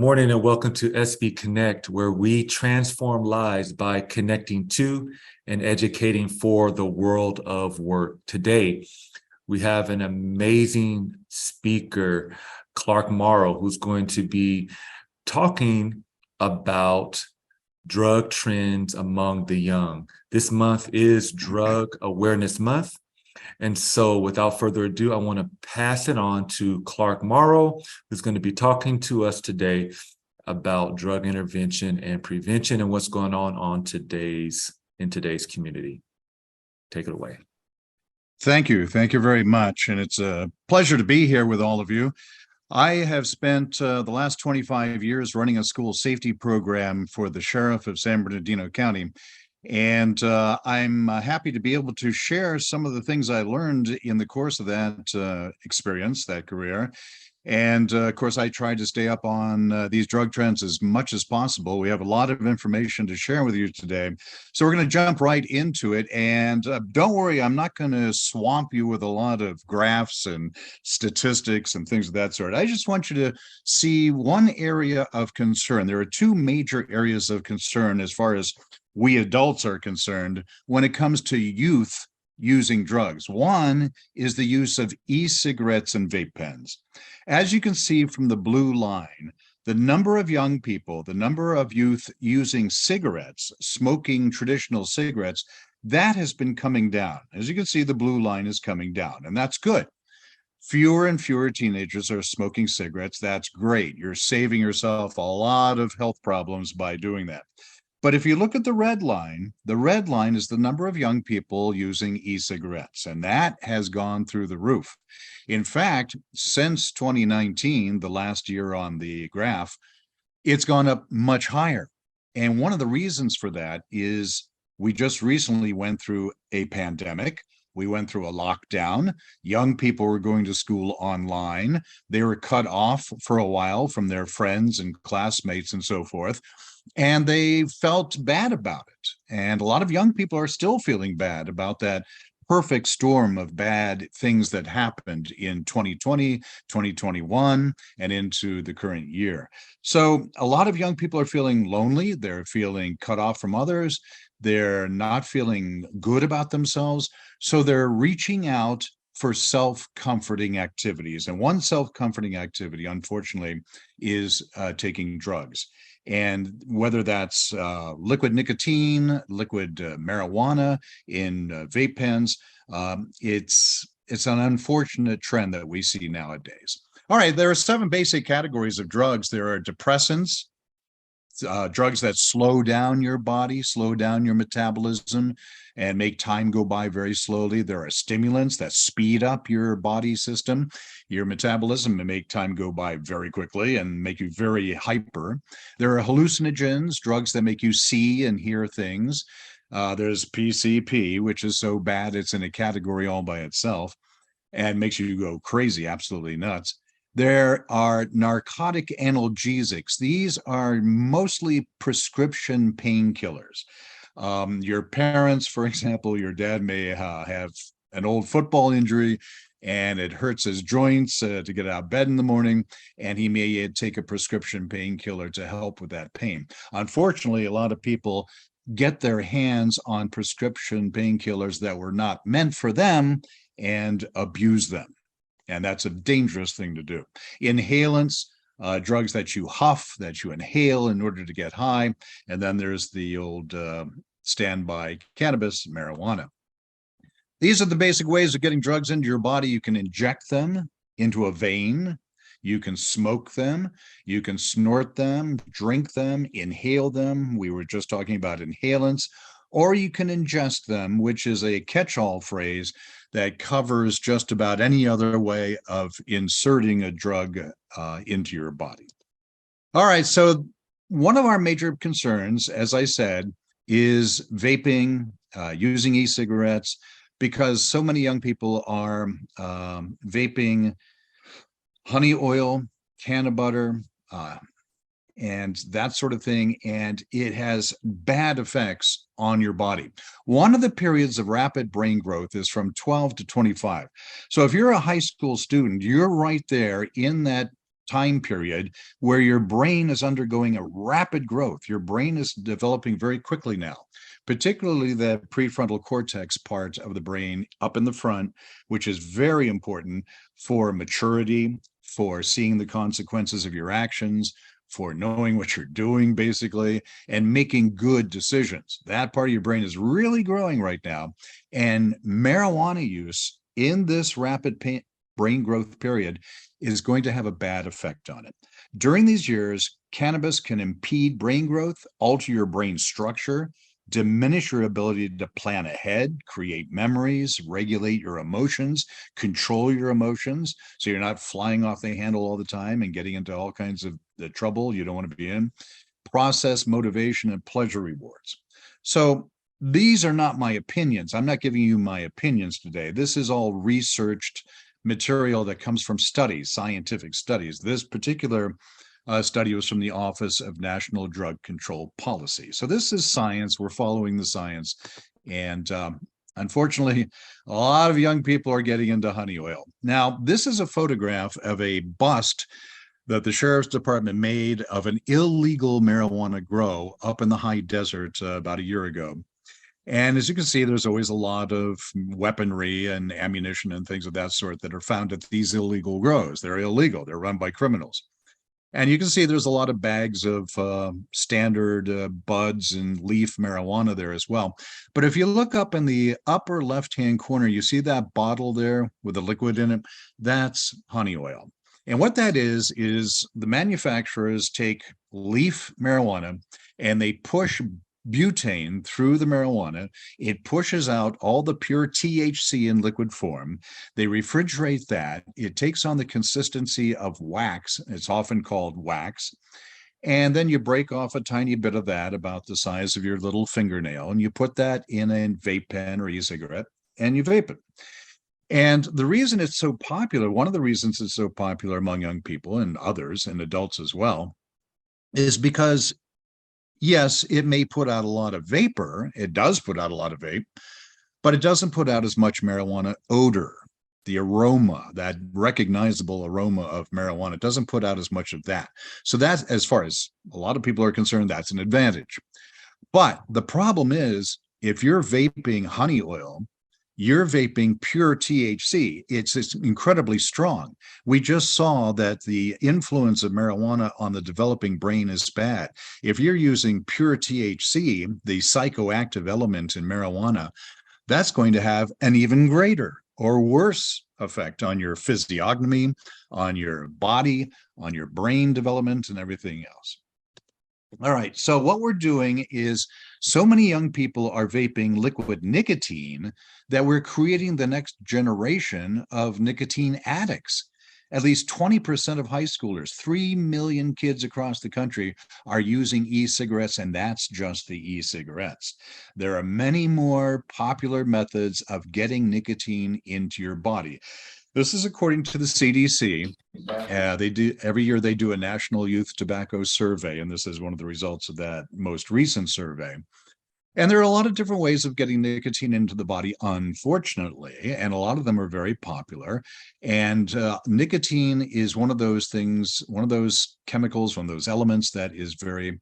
morning and welcome to SB Connect, where we transform lives by connecting to and educating for the world of work. Today, we have an amazing speaker, Clark Morrow, who's going to be talking about drug trends among the young. This month is Drug Awareness Month. And so without further ado, I want to pass it on to Clark Morrow, who's going to be talking to us today about drug intervention and prevention and what's going on in today's community. Take it away. Thank you. Thank you very much. And it's a pleasure to be here with all of you. I have spent the last 25 years running a school safety program for the sheriff of San Bernardino County. And I'm happy to be able to share some of the things I learned in the course of that experience, that career. And of course, I tried to stay up on these drug trends as much as possible. We have a lot of information to share with you today. So we're going to jump right into it. And don't worry, I'm not going to swamp you with a lot of graphs and statistics and things of that sort. I just want you to see one area of concern. There are two major areas of concern as far as we adults are concerned when it comes to youth using drugs. One is the use of e-cigarettes and vape pens. As you can see from the blue line, the number of young people, the number of youth using cigarettes, smoking traditional cigarettes, that has been coming down. As you can see, the blue line is coming down, and that's good. Fewer and fewer teenagers are smoking cigarettes. That's great. You're saving yourself a lot of health problems by doing that. But if you look at the red line is the number of young people using e-cigarettes, and that has gone through the roof. In fact, since 2019, the last year on the graph, it's gone up much higher. And one of the reasons for that is we just recently went through a pandemic. We went through a lockdown. Young people were going to school online. They were cut off for a while from their friends and classmates and so forth. And they felt bad about it. And a lot of young people are still feeling bad about that perfect storm of bad things that happened in 2020, 2021, and into the current year. So a lot of young people are feeling lonely. They're feeling cut off from others. They're not feeling good about themselves. So they're reaching out for self-comforting activities. And one self-comforting activity, unfortunately, is taking drugs. And whether that's liquid nicotine, liquid marijuana in vape pens, it's an unfortunate trend that we see nowadays. All right, there are 7 basic categories of drugs. There are depressants, drugs that slow down your body, slow down your metabolism, and make time go by very slowly. There are stimulants that speed up your body system, your metabolism, and make time go by very quickly and make you very hyper. There are hallucinogens, drugs that make you see and hear things. There's PCP, which is so bad it's in a category all by itself and makes you go crazy, absolutely nuts. There are narcotic analgesics. These are mostly prescription painkillers. Your parents, for example, your dad may have an old football injury and it hurts his joints to get out of bed in the morning, and he may take a prescription painkiller to help with that pain. Unfortunately, a lot of people get their hands on prescription painkillers that were not meant for them and abuse them. And that's a dangerous thing to do. Inhalants, drugs that you huff, that you inhale in order to get high. And then there's the old standby cannabis, marijuana. These are the basic ways of getting drugs into your body. You can inject them into a vein. You can smoke them. You can snort them, drink them, inhale them. We were just talking about inhalants. Or you can ingest them, which is a catch-all phrase that covers just about any other way of inserting a drug into your body. All right, so one of our major concerns, as I said, is vaping, using e-cigarettes, because so many young people are vaping honey oil, canna butter, and that sort of thing, and it has bad effects on your body. One of the periods of rapid brain growth is from 12 to 25. So if you're a high school student, you're right there in that time period where your brain is undergoing a rapid growth. Your brain is developing very quickly now, particularly the prefrontal cortex part of the brain up in the front, which is very important for maturity, for seeing the consequences of your actions, for knowing what you're doing, basically, and making good decisions. That part of your brain is really growing right now. And marijuana use in this rapid brain growth period is going to have a bad effect on it. During these years, cannabis can impede brain growth, alter your brain structure, diminish your ability to plan ahead, create memories, regulate your emotions, control your emotions, so you're not flying off the handle all the time and getting into all kinds of the trouble you don't want to be in, process motivation and pleasure rewards. So these are not my opinions. I'm not giving you my opinions today. This is all researched material that comes from studies, scientific studies. This particular study was from the Office of National Drug Control Policy. So this is science. We're following the science. And unfortunately, a lot of young people are getting into honey oil. Now, this is a photograph of a bust that the Sheriff's Department made of an illegal marijuana grow up in the high desert about a year ago. And as you can see, there's always a lot of weaponry and ammunition and things of that sort that are found at these illegal grows. They're illegal. They're run by criminals. And you can see there's a lot of bags of standard buds and leaf marijuana there as well. But if you look up in the upper left-hand corner, you see that bottle there with the liquid in it? That's honey oil. And what that is the manufacturers take leaf marijuana and they push butane through the marijuana. It pushes out all the pure THC in liquid form. They refrigerate that. It takes on the consistency of wax. It's often called wax. And then you break off a tiny bit of that, about the size of your little fingernail, and you put that in a vape pen or e-cigarette, and you vape it. And the reason it's so popular, one of the reasons it's so popular among young people and others and adults as well, is because yes, it may put out a lot of vapor. It does put out a lot of vape, but it doesn't put out as much marijuana odor. The aroma, that recognizable aroma of marijuana, doesn't put out as much of that. So that's, as far as a lot of people are concerned, that's an advantage. But the problem is, if you're vaping honey oil, you're vaping pure THC. It's incredibly strong. We just saw that the influence of marijuana on the developing brain is bad. If you're using pure THC, the psychoactive element in marijuana, that's going to have an even greater or worse effect on your physiognomy, on your body, on your brain development, and everything else. All right, so what we're doing is, so many young people are vaping liquid nicotine that we're creating the next generation of nicotine addicts. At least 20% of high schoolers, 3 million kids across the country, are using e-cigarettes, and that's just the e-cigarettes. There are many more popular methods of getting nicotine into your body. This is according to the CDC. They do every year. They do a national youth tobacco survey, and this is one of the results of that most recent survey. And there are a lot of different ways of getting nicotine into the body, unfortunately, and a lot of them are very popular. And nicotine is one of those things, one of those chemicals, one of those elements that is very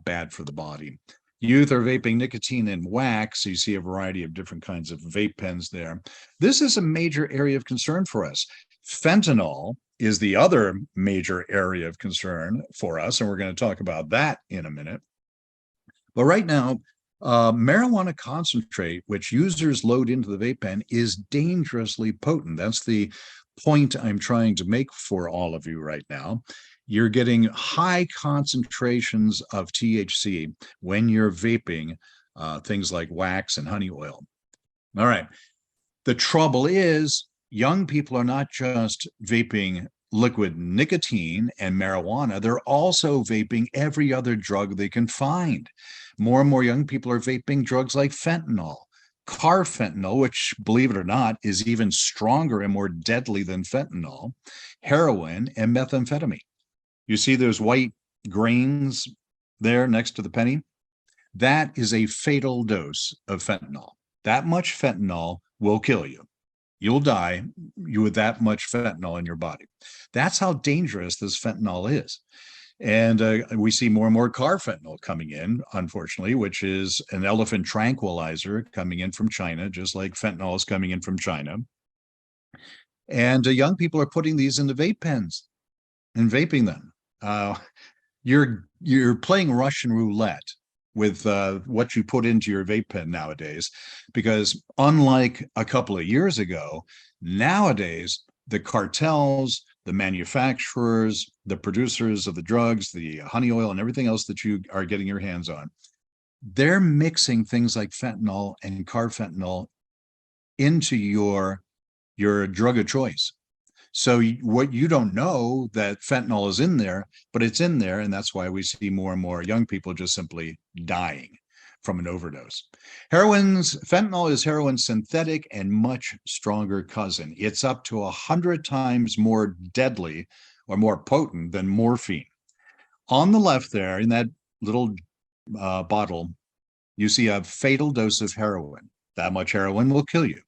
bad for the body. Youth are vaping nicotine and wax. So you see a variety of different kinds of vape pens there. This is a major area of concern for us. Fentanyl is the other major area of concern for us, and we're going to talk about that in a minute. But right now, marijuana concentrate, which users load into the vape pen, is dangerously potent. That's the point I'm trying to make for all of you right now. You're getting high concentrations of THC when you're vaping things like wax and honey oil. All right. The trouble is, young people are not just vaping liquid nicotine and marijuana, they're also vaping every other drug they can find. More and more young people are vaping drugs like fentanyl, carfentanil, which, believe it or not, is even stronger and more deadly than fentanyl, heroin, and methamphetamine. You see those white grains there next to the penny? That is a fatal dose of fentanyl. That much fentanyl will kill you. you'll die. You with that much fentanyl in your body. That's how dangerous this fentanyl is. And we see more and more carfentanil coming in, unfortunately, which is an elephant tranquilizer coming in from China, just like fentanyl is coming in from China. And young people are putting these into vape pens and vaping them. You're playing Russian roulette with what you put into your vape pen nowadays, because unlike a couple of years ago, nowadays the cartels, the manufacturers, the producers of the drugs, the honey oil, and everything else that you are getting your hands on, they're mixing things like fentanyl and carfentanil into your drug of choice. So what you don't know that fentanyl is in there, but it's in there. And that's why we see more and more young people just simply dying from an overdose. Fentanyl is heroin's synthetic and much stronger cousin. It's up to 100 times more deadly or more potent than morphine. On the left there, in that little bottle, you see a fatal dose of heroin. That much heroin will kill you.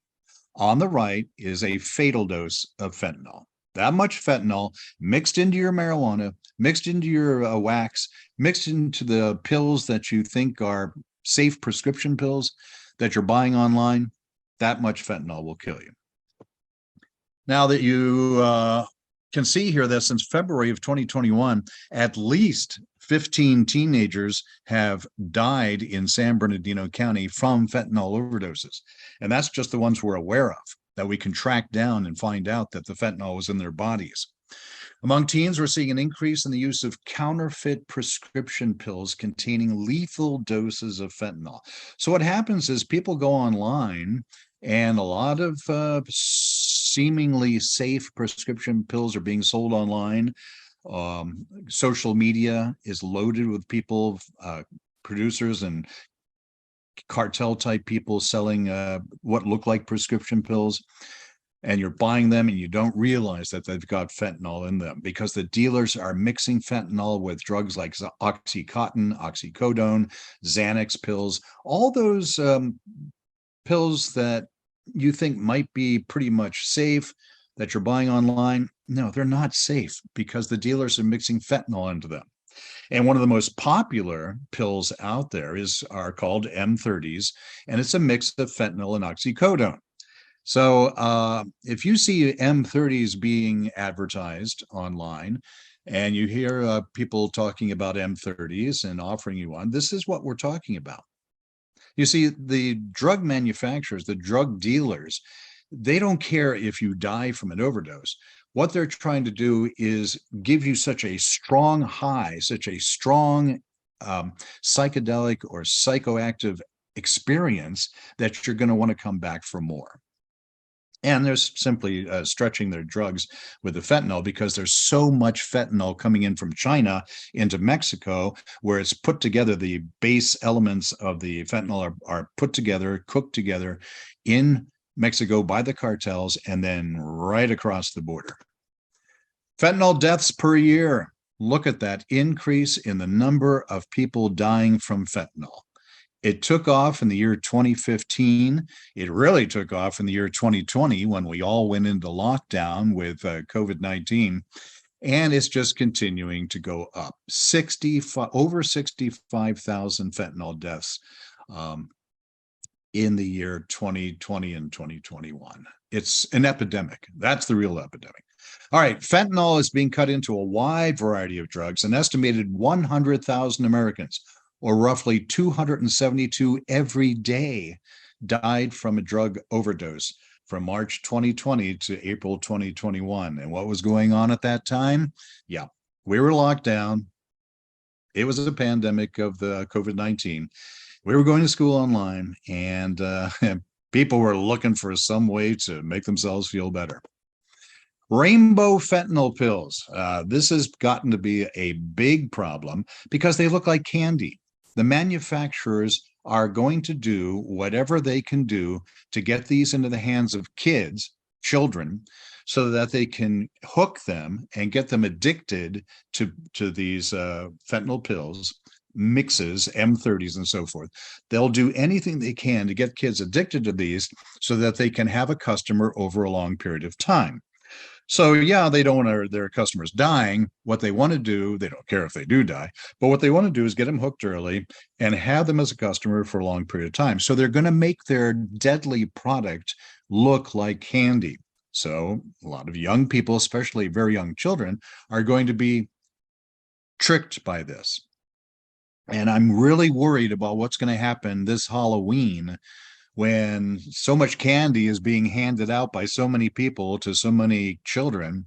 On the right is a fatal dose of fentanyl. That much fentanyl mixed into your marijuana, mixed into your wax, mixed into the pills that you think are safe prescription pills that you're buying online, that much fentanyl will kill you. Now that you can see here that since February of 2021, at least 15 teenagers have died in San Bernardino County from fentanyl overdoses. And that's just the ones we're aware of, that we can track down and find out that the fentanyl was in their bodies. Among teens, we're seeing an increase in the use of counterfeit prescription pills containing lethal doses of fentanyl. So what happens is people go online, and a lot of seemingly safe prescription pills are being sold online. Social media is loaded with people, producers and cartel type people selling what look like prescription pills, and you're buying them and you don't realize that they've got fentanyl in them, because the dealers are mixing fentanyl with drugs like Oxycontin, oxycodone, Xanax pills, all those pills that you think might be pretty much safe that you're buying online. No, they're not safe, because the dealers are mixing fentanyl into them. And one of the most popular pills out there are called M30s, and it's a mix of fentanyl and oxycodone. So if you see M30s being advertised online, and you hear people talking about M30s and offering you one, this is what we're talking about. You see, the drug manufacturers, the drug dealers, they don't care if you die from an overdose. What they're trying to do is give you such a strong high, such a strong psychedelic or psychoactive experience that you're going to want to come back for more. And they're simply stretching their drugs with the fentanyl, because there's so much fentanyl coming in from China into Mexico, where it's put together. The base elements of the fentanyl are put together, cooked together in Mexico by the cartels, and then right across the border. Fentanyl deaths per year. Look at that increase in the number of people dying from fentanyl. It took off in the year 2015. It really took off in the year 2020, when we all went into lockdown with COVID-19. And it's just continuing to go up. Over 65,000 fentanyl deaths in the year 2020 and 2021. It's an epidemic. That's the real epidemic. All right, fentanyl is being cut into a wide variety of drugs. An estimated 100,000 Americans, or roughly 272 every day, died from a drug overdose from March 2020 to April 2021. And what was going on at that time? Yeah, we were locked down. It was a pandemic of the COVID-19. We were going to school online, and people were looking for some way to make themselves feel better. Rainbow fentanyl pills. This has gotten to be a big problem because they look like candy. The manufacturers are going to do whatever they can do to get these into the hands of children, so that they can hook them and get them addicted to these fentanyl pills mixes, M30s and so forth. They'll do anything they can to get kids addicted to these so that they can have a customer over a long period of time. So yeah, they don't want their customers dying. What they want to do, they don't care if they do die, but what they want to do is get them hooked early and have them as a customer for a long period of time. So they're going to make their deadly product look like candy. So a lot of young people, especially very young children, are going to be tricked by this. And I'm really worried about what's going to happen this Halloween when so much candy is being handed out by so many people to so many children.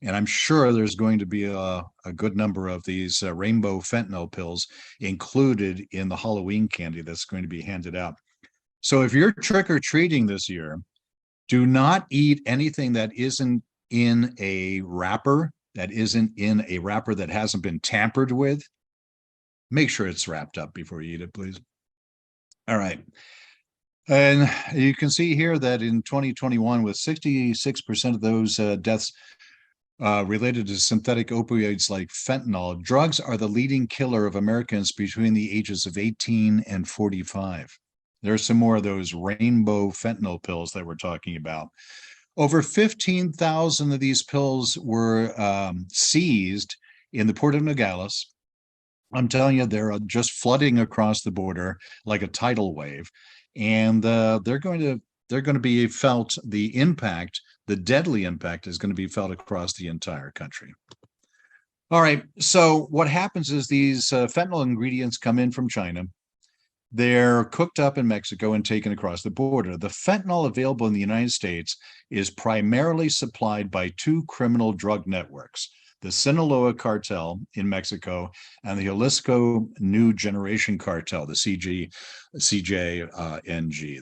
And I'm sure there's going to be a good number of these rainbow fentanyl pills included in the Halloween candy that's going to be handed out. So if you're trick-or-treating this year, do not eat anything that isn't in a wrapper, that hasn't been tampered with. Make sure it's wrapped up before you eat it, please. All right. And you can see here that in 2021, with 66% of those deaths related to synthetic opioids like fentanyl, drugs are the leading killer of Americans between the ages of 18 and 45. There's some more of those rainbow fentanyl pills that we're talking about. Over 15,000 of these pills were seized in the port of Nogales. I'm telling you, they're just flooding across the border like a tidal wave. And they're going to be felt, the impact, the deadly impact is going to be felt across the entire country. All right, so what happens is these fentanyl ingredients come in from China. They're cooked up in Mexico and taken across the border. The fentanyl available in the United States is primarily supplied by two criminal drug networks, the Sinaloa cartel in Mexico and the Jalisco New Generation cartel, the CJNG.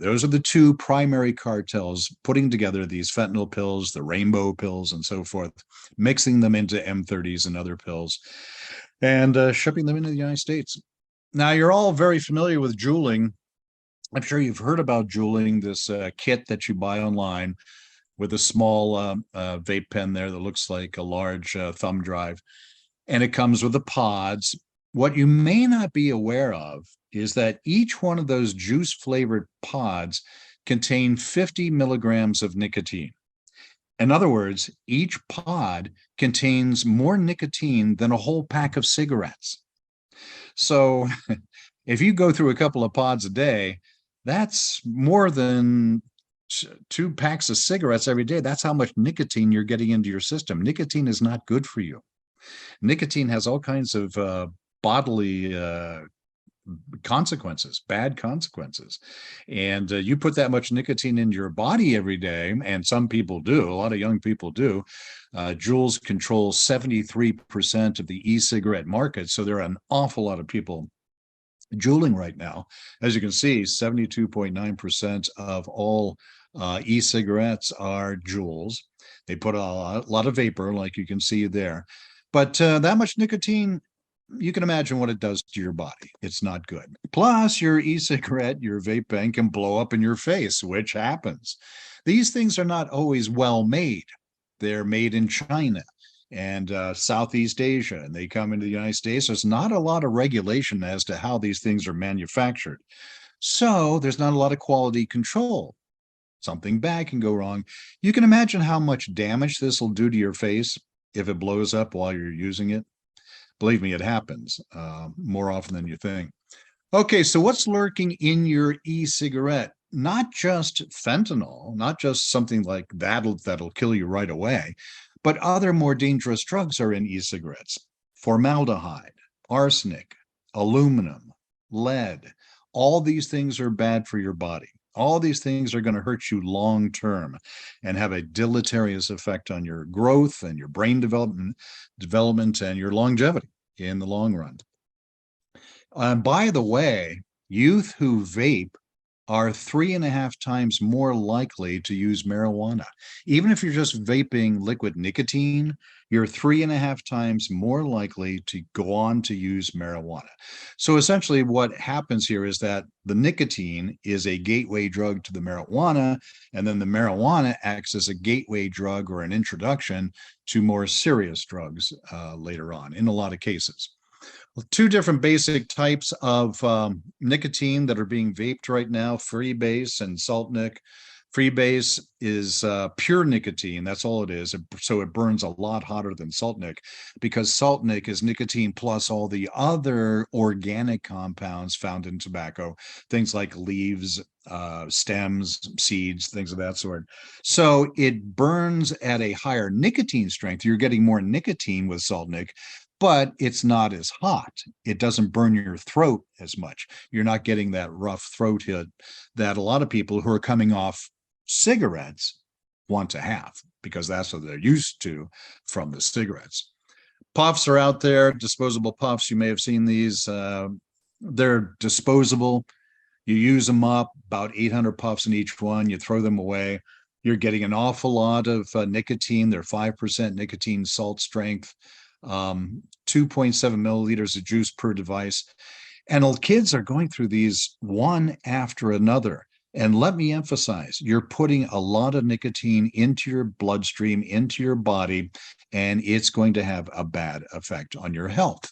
Those are the two primary cartels putting together these fentanyl pills, the rainbow pills and so forth, mixing them into M30s and other pills and shipping them into the United States. Now, you're all very familiar with juuling. I'm sure you've heard about juuling, this kit that you buy online with a small vape pen there that looks like a large thumb drive. And it comes with the pods. What you may not be aware of is that each one of those juice-flavored pods contain 50 milligrams of nicotine. In other words, each pod contains more nicotine than a whole pack of cigarettes. So if you go through a couple of pods a day, that's more than 2 packs of cigarettes every day. That's how much nicotine you're getting into your system. Nicotine is not good for you. Nicotine has all kinds of bodily consequences, bad consequences. And you put that much nicotine in your body every day, and some people do, a lot of young people do. Juuls control 73% of the e-cigarette market. So there are an awful lot of people juuling right now. As you can see, 72.9% of all e-cigarettes are Juuls. They put a lot of vapor, like you can see there. But that much nicotine, you can imagine what it does to your body. It's not good. Plus, your e-cigarette, your vape pen can blow up in your face, which happens. These things are not always well made. They're made in China and Southeast Asia, and they come into the United States. There's not a lot of regulation as to how these things are manufactured. So there's not a lot of quality control. Something bad can go wrong. You can imagine how much damage this will do to your face if it blows up while you're using it. Believe me, it happens more often than you think. Okay, so what's lurking in your e-cigarette? Not just fentanyl, not just something like that'll kill you right away, but other more dangerous drugs are in e-cigarettes. Formaldehyde, arsenic, aluminum, lead. All these things are bad for your body. All these things are going to hurt you long term and have a deleterious effect on your growth and your brain development and your longevity in the long run. By the way, youth who vape are 3.5 times more likely to use marijuana. Even if you're just vaping liquid nicotine, you're 3.5 times more likely to go on to use marijuana. So essentially what happens here is that the nicotine is a gateway drug to the marijuana, and then the marijuana acts as a gateway drug or an introduction to more serious drugs later on in a lot of cases. Two different basic types of nicotine that are being vaped right now, freebase and Salt Nic. Freebase is pure nicotine. That's all it is. So it burns a lot hotter than Salt Nic, because Salt Nic is nicotine plus all the other organic compounds found in tobacco, things like leaves, stems, seeds, things of that sort. So it burns at a higher nicotine strength. You're getting more nicotine with Salt Nic, but it's not as hot. It doesn't burn your throat as much. You're not getting that rough throat hit that a lot of people who are coming off cigarettes want to have, because that's what they're used to from the cigarettes. Puffs are out there, disposable puffs. You may have seen these. They're disposable. You use them up, about 800 puffs in each one. You throw them away. You're getting an awful lot of nicotine. They're 5% nicotine salt strength. 2.7 milliliters of juice per device. And kids are going through these one after another. And let me emphasize, you're putting a lot of nicotine into your bloodstream, into your body, and it's going to have a bad effect on your health.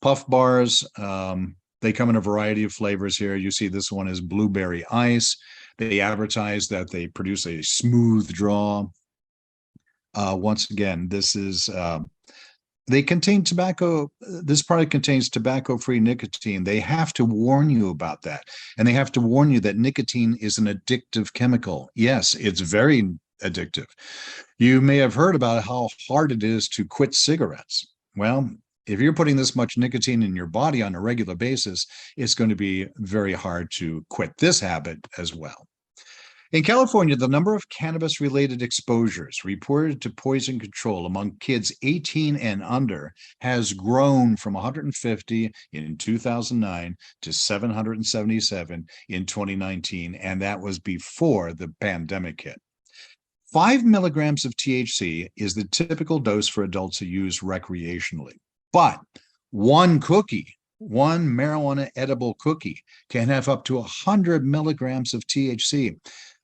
Puff bars, they come in a variety of flavors here. You see this one is blueberry ice. They advertise that they produce a smooth draw. Once again, this is they contain tobacco. This product contains tobacco-free nicotine. They have to warn you about that. And they have to warn you that nicotine is an addictive chemical. Yes, it's very addictive. You may have heard about how hard it is to quit cigarettes. Well, if you're putting this much nicotine in your body on a regular basis, it's going to be very hard to quit this habit as well. In California, the number of cannabis-related exposures reported to poison control among kids 18 and under has grown from 150 in 2009 to 777 in 2019, and that was before the pandemic hit. 5 milligrams of THC is the typical dose for adults who use recreationally, but one marijuana edible cookie can have up to 100 milligrams of THC.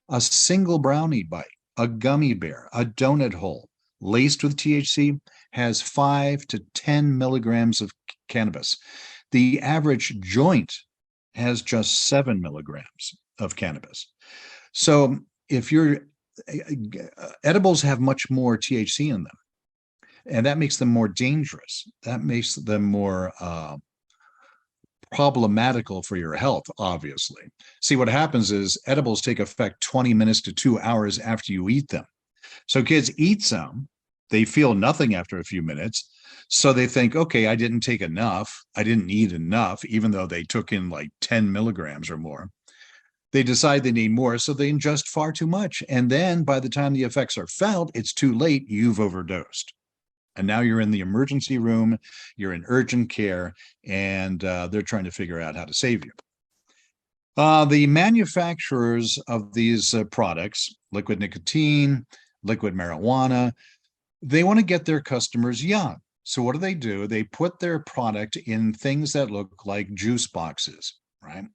A single brownie bite, a gummy bear, a donut hole laced with THC has 5 to 10 milligrams of cannabis. The average joint has just 7 milligrams of cannabis. So if edibles have much more THC in them, and that makes them more dangerous. That makes them more problematical for your health, obviously. See, what happens is edibles take effect 20 minutes to 2 hours after you eat them. So kids eat some, they feel nothing after a few minutes. So they think, okay, I didn't take enough. I didn't eat enough, even though they took in like 10 milligrams or more. They decide they need more, so they ingest far too much. And then by the time the effects are felt, it's too late. You've overdosed. And now you're in the emergency room, you're in urgent care, and they're trying to figure out how to save you. The manufacturers of these products, liquid nicotine, liquid marijuana, they want to get their customers young. So what do? They put their product in things that look like juice boxes, right?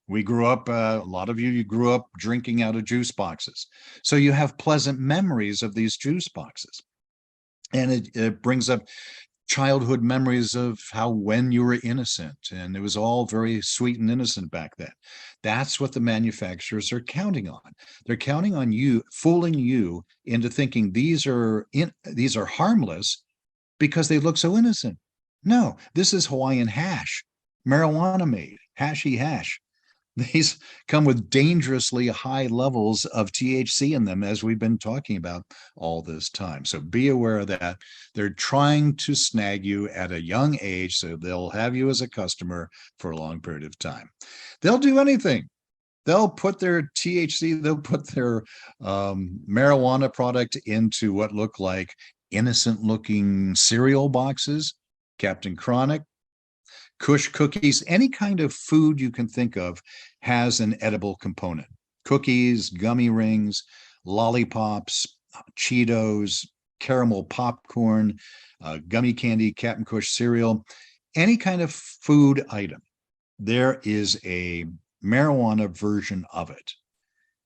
We grew up, a lot of you grew up drinking out of juice boxes. So you have pleasant memories of these juice boxes. And it brings up childhood memories of how when you were innocent, and it was all very sweet and innocent back then. That's what the manufacturers are counting on. They're counting on you, fooling you into thinking these are harmless because they look so innocent. No, this is Hawaiian hash, marijuana made, hashy hash. These come with dangerously high levels of THC in them, as we've been talking about all this time. So be aware of that. They're trying to snag you at a young age, so they'll have you as a customer for a long period of time. They'll do anything. They'll put their THC, they'll put their marijuana product into what look like innocent-looking cereal boxes, Captain Chronic, Kush cookies, any kind of food you can think of has an edible component. Cookies, gummy rings, lollipops, Cheetos, caramel popcorn, gummy candy, Captain Kush cereal, any kind of food item. There is a marijuana version of it.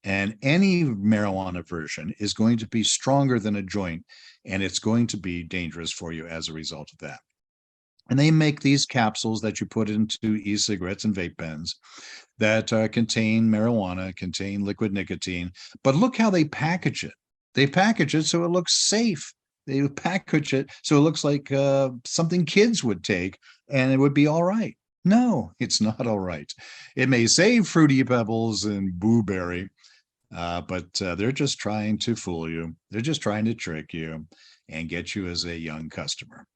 And any marijuana version is going to be stronger than a joint, and it's going to be dangerous for you as a result of that. And they make these capsules that you put into e-cigarettes and vape pens that contain marijuana, contain liquid nicotine. But look how they package it. They package it so it looks safe. They package it so it looks like something kids would take and it would be all right. No, it's not all right. It may say Fruity Pebbles and Blueberry, but they're just trying to fool you. They're just trying to trick you and get you as a young customer.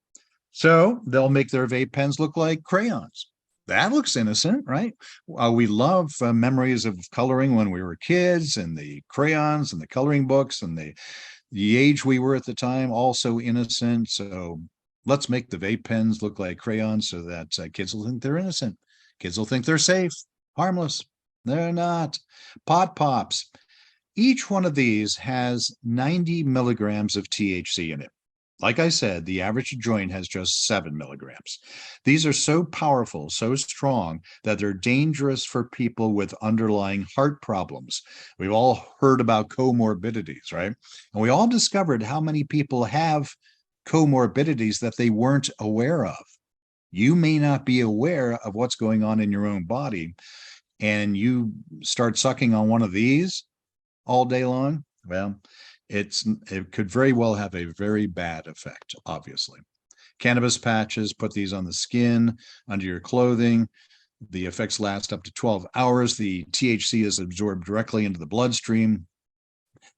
So they'll make their vape pens look like crayons. That looks innocent, right? We love memories of coloring when we were kids, and the crayons and the coloring books and the age we were at the time, also innocent. So let's make the vape pens look like crayons so that kids will think they're innocent. Kids will think they're safe, harmless. They're not. Pot Pops. Each one of these has 90 milligrams of THC in it. Like I said, the average joint has just 7 milligrams. These are so powerful, so strong, that they're dangerous for people with underlying heart problems. We've all heard about comorbidities, right? And we all discovered how many people have comorbidities that they weren't aware of. You may not be aware of what's going on in your own body, and you start sucking on one of these all day long, well, it could very well have a very bad effect, obviously. Cannabis Patches, put these on the skin, under your clothing. The effects last up to 12 hours. The THC is absorbed directly into the bloodstream.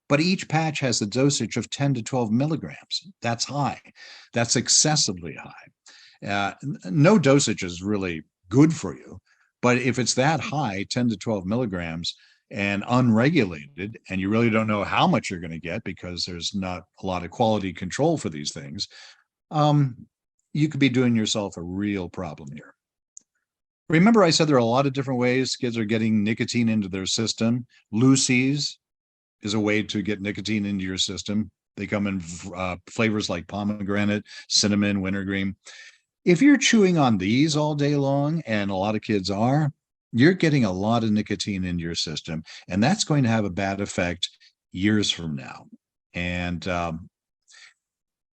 But each patch has a dosage of 10 to 12 milligrams. That's high. That's excessively high. No dosage is really good for you. But if it's that high, 10 to 12 milligrams, and unregulated, and you really don't know how much you're going to get because there's not a lot of quality control for these things, you could be doing yourself a real problem here. Remember, I said there are a lot of different ways kids are getting nicotine into their system. Lucy's is a way to get nicotine into your system. They come in flavors like pomegranate, cinnamon, wintergreen. If you're chewing on these all day long, and a lot of kids are, you're getting a lot of nicotine into your system, and that's going to have a bad effect years from now. And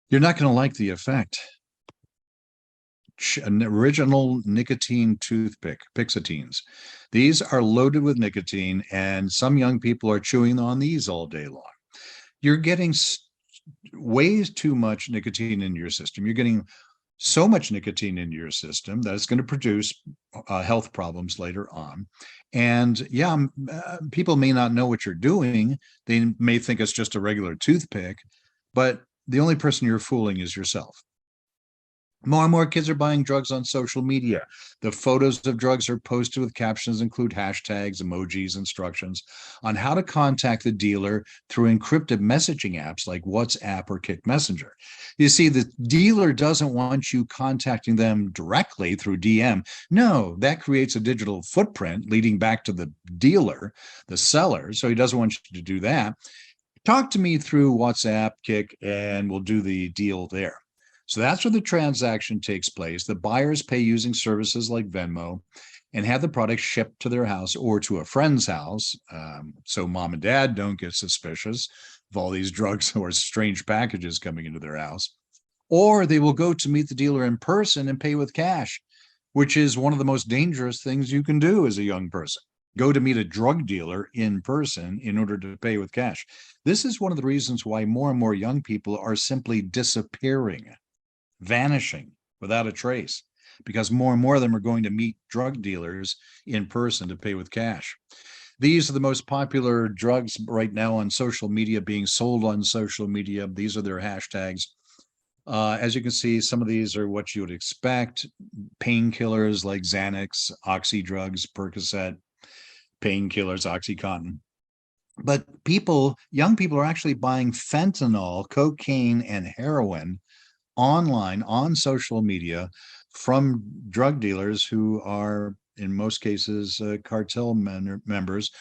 you're not going to like the effect. An original nicotine toothpick, Pixatines. These are loaded with nicotine, and some young people are chewing on these all day long. You're getting way too much nicotine in your system. You're getting so much nicotine into your system that it's going to produce health problems later on. And yeah, people may not know what you're doing. They may think it's just a regular toothpick, but the only person you're fooling is yourself. More and more kids are buying drugs on social media. The photos of drugs are posted with captions include hashtags, emojis, instructions on how to contact the dealer through encrypted messaging apps like WhatsApp or Kick Messenger. You see, the dealer doesn't want you contacting them directly through DM. No, that creates a digital footprint leading back to the dealer, the seller. So he doesn't want you to do that. Talk to me through WhatsApp, Kick, and we'll do the deal there. So that's where the transaction takes place. The buyers pay using services like Venmo and have the product shipped to their house or to a friend's house. So mom and dad don't get suspicious of all these drugs or strange packages coming into their house. Or they will go to meet the dealer in person and pay with cash, which is one of the most dangerous things you can do as a young person. Go to meet a drug dealer in person in order to pay with cash. This is one of the reasons why more and more young people are simply disappearing, vanishing without a trace, because more and more of them are going to meet drug dealers in person to pay with cash. These are the most popular drugs right now on social media, being sold on social media. These are their hashtags. As you can see, some of these are what you would expect. Painkillers like Xanax, Oxy drugs, Percocet, painkillers, OxyContin. But young people are actually buying fentanyl, cocaine, and heroin online on social media from drug dealers who are, in most cases, cartel members,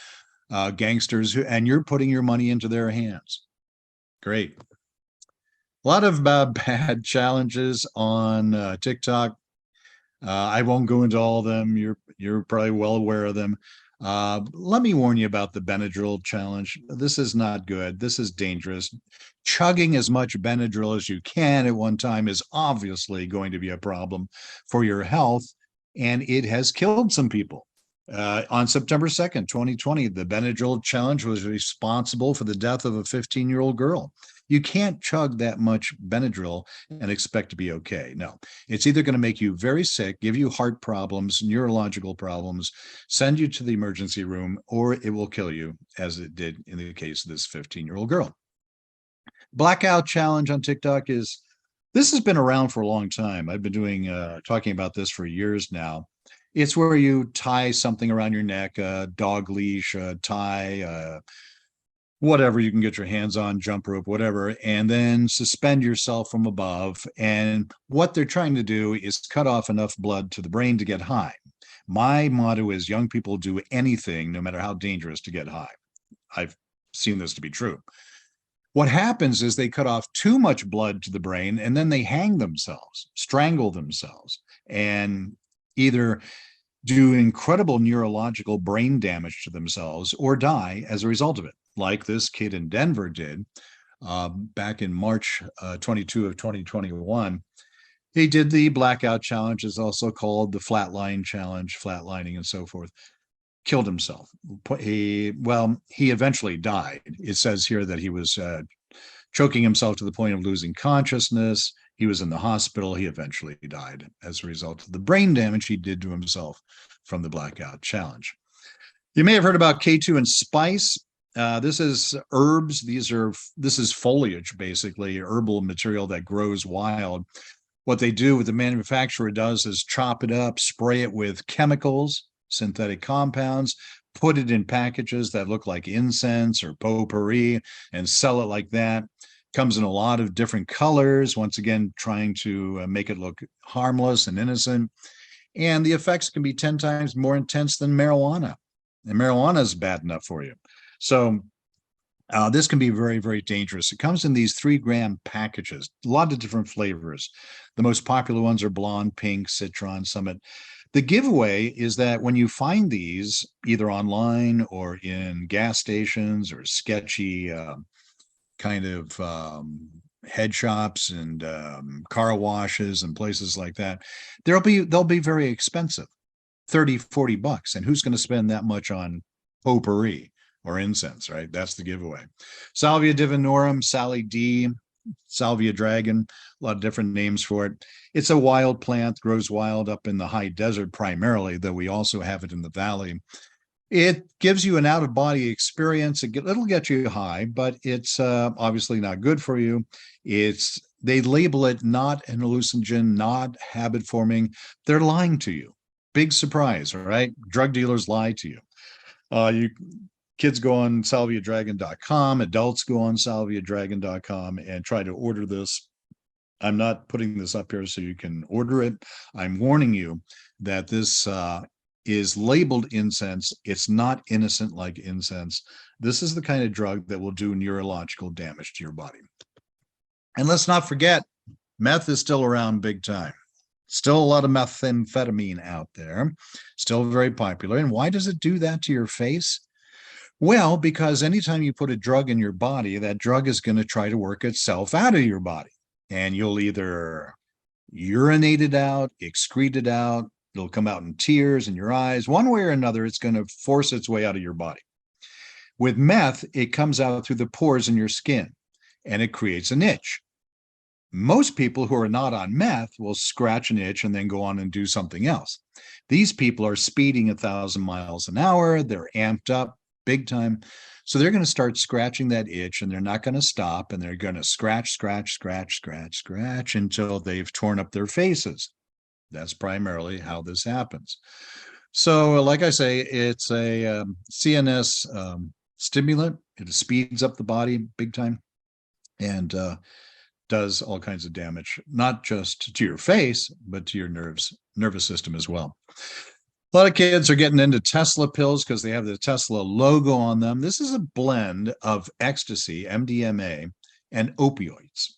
gangsters, and you're putting your money into their hands. Great. A lot of bad challenges on TikTok. I won't go into all of them. You're probably well aware of them. Let me warn you about the Benadryl challenge. This is not good. This is dangerous. Chugging as much Benadryl as you can at one time is obviously going to be a problem for your health, and it has killed some people. On September 2nd, 2020, the Benadryl challenge was responsible for the death of a 15-year-old girl. You can't chug that much Benadryl and expect to be okay. No, it's either going to make you very sick, give you heart problems, neurological problems, send you to the emergency room, or it will kill you, as it did in the case of this 15-year-old girl. Blackout challenge on TikTok this has been around for a long time. I've been talking about this for years now. It's where you tie something around your neck, a dog leash, a tie, whatever you can get your hands on, jump rope, whatever, and then suspend yourself from above. And what they're trying to do is cut off enough blood to the brain to get high. My motto is young people do anything, no matter how dangerous, to get high. I've seen this to be true. What happens is they cut off too much blood to the brain, and then they hang themselves, strangle themselves, and either do incredible neurological brain damage to themselves or die as a result of it, like this kid in Denver did back in March 22 of 2021. He did the blackout challenge, is also called the flatline challenge, flatlining and so forth. Killed himself. He eventually died. It says here that he was choking himself to the point of losing consciousness. He was in the hospital. He eventually died as a result of the brain damage he did to himself from the blackout challenge. You may have heard about K2 and spice. This is herbs. This is foliage, basically, herbal material that grows wild. What they do, what the manufacturer does, is chop it up, spray it with chemicals, synthetic compounds, put it in packages that look like incense or potpourri, and sell it like that. Comes in a lot of different colors, once again, trying to make it look harmless and innocent. And the effects can be 10 times more intense than marijuana. And marijuana is bad enough for you. So this can be very, very dangerous. It comes in these 3-gram packages, a lot of different flavors. The most popular ones are blonde, pink, citron, summit. The giveaway is that when you find these, either online or in gas stations or sketchy kind of head shops and car washes and places like that, they'll be very expensive, $30-$40. And who's going to spend that much on potpourri or incense, right? That's the giveaway. Salvia Divinorum, Sally D, Salvia Dragon, a lot of different names for it. It's a wild plant, grows wild up in the high desert primarily, though we also have it in the valley. It gives you an out-of-body experience. It'll get you high, but it's obviously not good for you. They label it not an hallucinogen, not habit-forming. They're lying to you. Big surprise, all right? Drug dealers lie to you. Kids go on salviadragon.com, adults go on salviadragon.com and try to order this. I'm not putting this up here so you can order it. I'm warning you that this is labeled incense. It's not innocent like incense. This is the kind of drug that will do neurological damage to your body. And let's not forget, meth is still around big time. Still a lot of methamphetamine out there, still very popular. And why does it do that to your face? Well, because anytime you put a drug in your body, that drug is going to try to work itself out of your body. And you'll either urinate it out, excrete it out, it'll come out in tears in your eyes. One way or another, it's going to force its way out of your body. With meth, it comes out through the pores in your skin, and it creates an itch. Most people who are not on meth will scratch an itch and then go on and do something else. These people are speeding 1,000 miles an hour. They're amped up big time. So they're going to start scratching that itch, and they're not going to stop, and they're going to scratch until they've torn up their faces. That's primarily how this happens. So like I say, it's a CNS stimulant. It speeds up the body big time and does all kinds of damage, not just to your face, but to your nervous system as well. A lot of kids are getting into Tesla pills because they have the Tesla logo on them. This is a blend of ecstasy, MDMA, and opioids.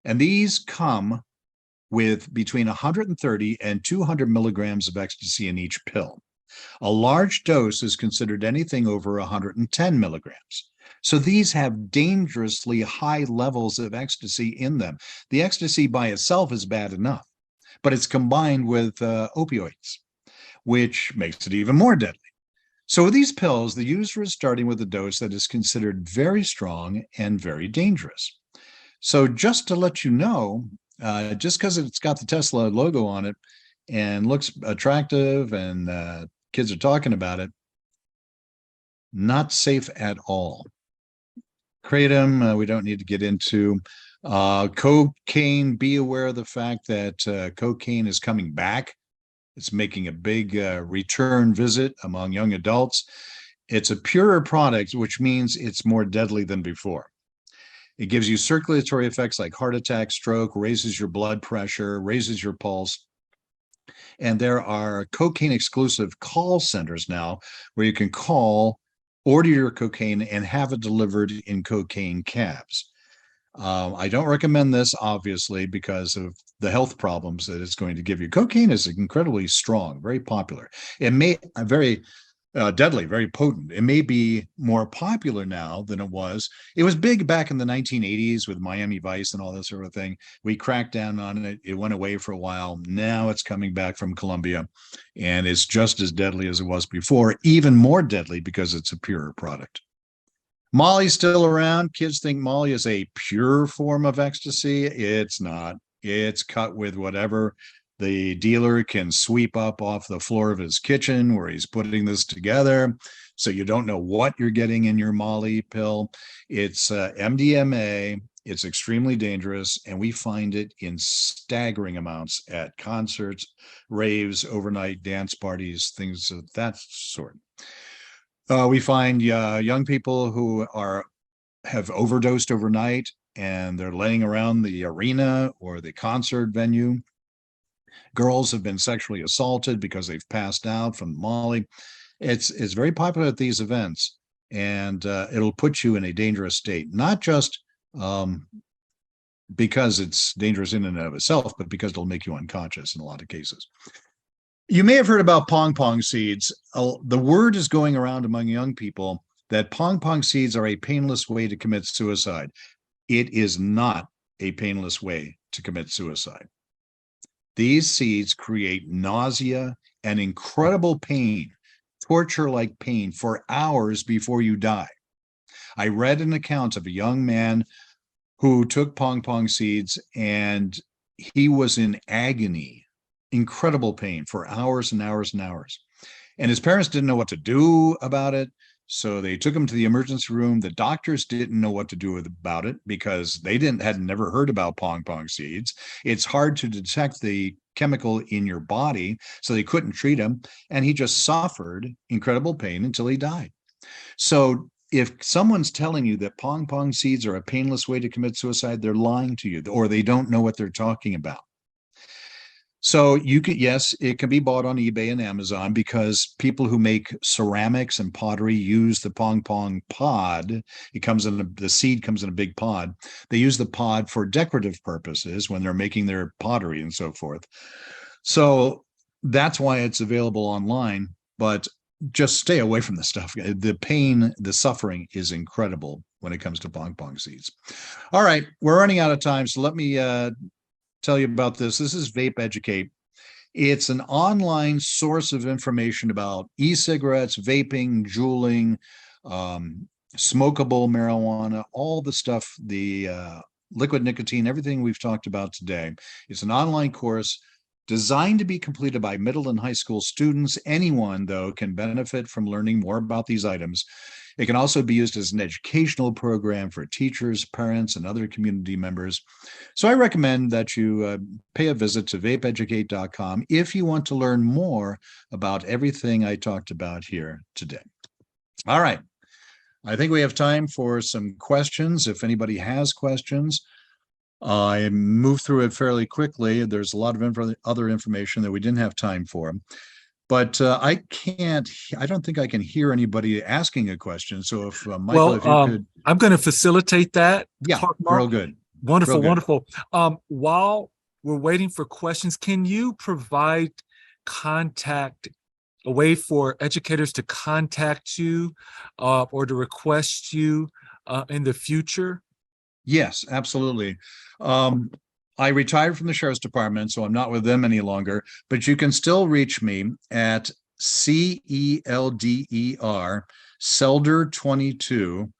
And these come with between 130 and 200 milligrams of ecstasy in each pill. A large dose is considered anything over 110 milligrams. So these have dangerously high levels of ecstasy in them. The ecstasy by itself is bad enough, but it's combined with opioids, which makes it even more deadly. So with these pills, the user is starting with a dose that is considered very strong and very dangerous. So just to let you know, just because it's got the Tesla logo on it and looks attractive and kids are talking about it, not safe at all. Kratom, we don't need to get into. Cocaine, be aware of the fact that cocaine is coming back. It's making a big return visit among young adults. It's a purer product, which means it's more deadly than before. It gives you circulatory effects like heart attack, stroke, raises your blood pressure, raises your pulse. And there are cocaine exclusive call centers now where you can call, order your cocaine, and have it delivered in cocaine cabs. I don't recommend this, obviously, because of the health problems that it's going to give you. Cocaine is incredibly strong, very popular. It may very deadly, very potent. It may be more popular now than it was. It was big back in the 1980s with Miami Vice and all that sort of thing. We cracked down on it. It went away for a while. Now it's coming back from Colombia, and it's just as deadly as it was before, even more deadly because it's a purer product. Molly's still around. Kids think Molly is a pure form of ecstasy. It's not. It's cut with whatever the dealer can sweep up off the floor of his kitchen where he's putting this together. So you don't know what you're getting in your Molly pill. It's MDMA. It's extremely dangerous, and we find it in staggering amounts at concerts, raves, overnight dance parties, things of that sort. We find young people who have overdosed overnight, and they're laying around the arena or the concert venue. Girls have been sexually assaulted because they've passed out from Molly. It's very popular at these events, and it'll put you in a dangerous state, not just because it's dangerous in and of itself, but because it'll make you unconscious in a lot of cases. You may have heard about pong pong seeds. The word is going around among young people that pong pong seeds are a painless way to commit suicide. It is not a painless way to commit suicide. These seeds create nausea and incredible pain, torture-like pain for hours before you die. I read an account of a young man who took pong pong seeds, and he was in agony, incredible pain for hours and hours and hours. And his parents didn't know what to do about it. So they took him to the emergency room. The doctors didn't know what to do about it because they had never heard about pong pong seeds. It's hard to detect the chemical in your body, so they couldn't treat him. And he just suffered incredible pain until he died. So if someone's telling you that pong pong seeds are a painless way to commit suicide, they're lying to you, or they don't know what they're talking about. So you can, yes, it can be bought on eBay and Amazon because people who make ceramics and pottery use the pong pong pod. The seed comes in a big pod. They use the pod for decorative purposes when they're making their pottery and so forth. So that's why it's available online, but just stay away from the stuff. The pain, the suffering is incredible when it comes to pong pong seeds. All right, we're running out of time, so let me tell you about this. This is VapeEducate. It's an online source of information about e-cigarettes, vaping, juuling, smokable marijuana, all the stuff, the liquid nicotine, everything we've talked about today. It's an online course designed to be completed by middle and high school students. Anyone, though, can benefit from learning more about these items. It can also be used as an educational program for teachers, parents, and other community members. So I recommend that you pay a visit to vapeeducate.com if you want to learn more about everything I talked about here today. All right. I think we have time for some questions. If anybody has questions, I moved through it fairly quickly. There's a lot of other information that we didn't have time for. But I don't think I can hear anybody asking a question. So if Michael, if you could. I'm going to facilitate that. Yeah, real good. Wonderful, real good. wonderful. While we're waiting for questions, can you provide contact a way for educators to contact you or to request you in the future? Yes, absolutely. I retired from the sheriff's department, so I'm not with them any longer, but you can still reach me at CELDER, Selder22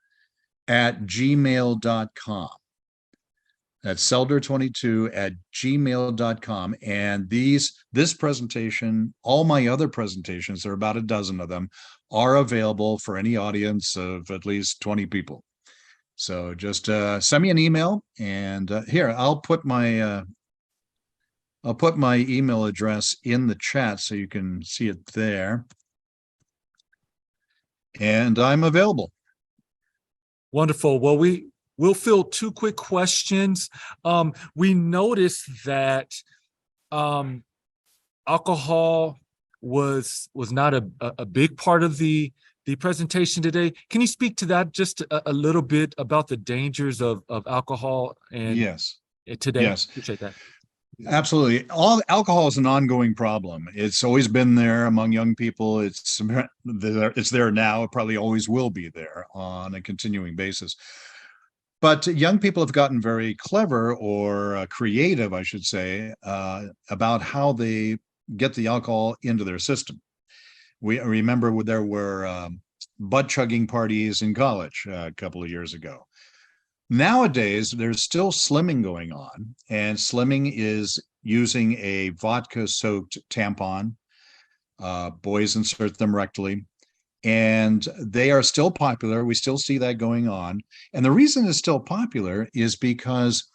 at gmail.com. That's Selder22 at gmail.com. And this presentation, all my other presentations, there are about a dozen of them, are available for any audience of at least 20 people. So just send me an email, and here I'll put my email address in the chat so you can see it there. And I'm available. Wonderful. Well, we'll fill two quick questions. We noticed that alcohol was not a big part of the presentation today. Can you speak to that just a little bit about the dangers of alcohol and Yes. today? Yes. Appreciate that. Absolutely. Alcohol is an ongoing problem. It's always been there among young people. It's there now. It probably always will be there on a continuing basis. But young people have gotten very clever, or creative, I should say, about how they get the alcohol into their system. We remember there were butt chugging parties in college a couple of years ago. Nowadays, there's still slimming going on, and slimming is using a vodka-soaked tampon. Boys insert them rectally, and they are still popular. We still see that going on. And the reason it's still popular is because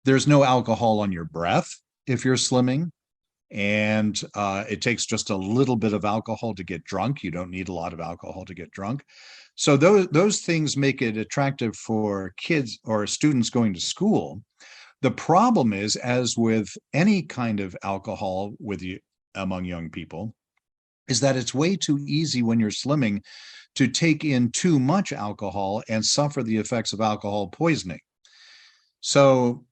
there's no alcohol on your breath if you're slimming. And it takes just a little bit of alcohol to get drunk. You don't need a lot of alcohol to get drunk. So those things make it attractive for kids or students going to school. The problem is, as with any kind of alcohol among young people, is that it's way too easy when you're slimming to take in too much alcohol and suffer the effects of alcohol poisoning. So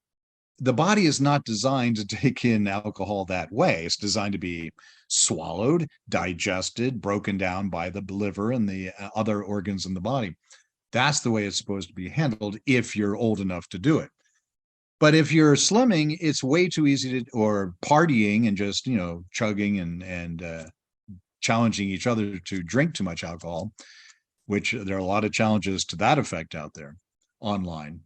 the body is not designed to take in alcohol that way. It's designed to be swallowed, digested, broken down by the liver and the other organs in the body. That's the way it's supposed to be handled if you're old enough to do it. But if you're slimming, it's way too easy or partying and just, chugging and challenging each other to drink too much alcohol, which there are a lot of challenges to that effect out there online.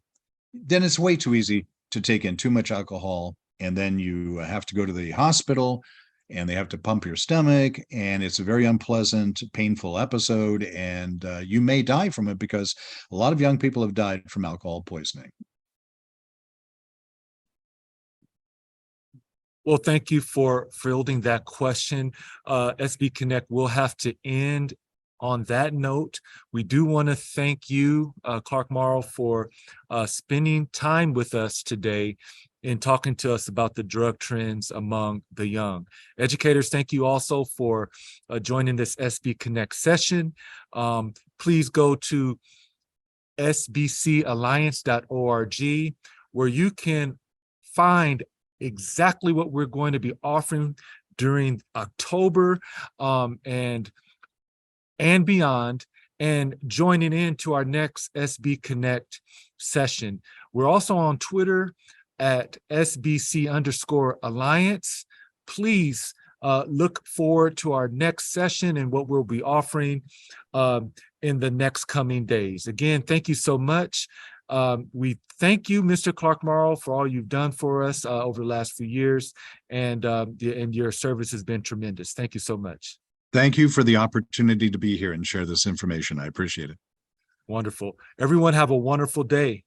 Then it's way too easy to take in too much alcohol, and then you have to go to the hospital and they have to pump your stomach, and it's a very unpleasant, painful episode, and you may die from it, because a lot of young people have died from alcohol poisoning. Well, thank you for fielding that question. SB Connect will have to end on that note. We do want to thank you, Clark Morrow, for spending time with us today and talking to us about the drug trends among the young. Educators, thank you also for joining this SB Connect session. Please go to sbcalliance.org, where you can find exactly what we're going to be offering during October and beyond, and joining in to our next SB Connect session. We're also on Twitter at SBC_Alliance. Please look forward to our next session and what we'll be offering in the next coming days. Again, thank you so much. We thank you, Mr. Clark Morrow, for all you've done for us over the last few years, and your service has been tremendous. Thank you so much. Thank you for the opportunity to be here and share this information. I appreciate it. Wonderful. Everyone have a wonderful day.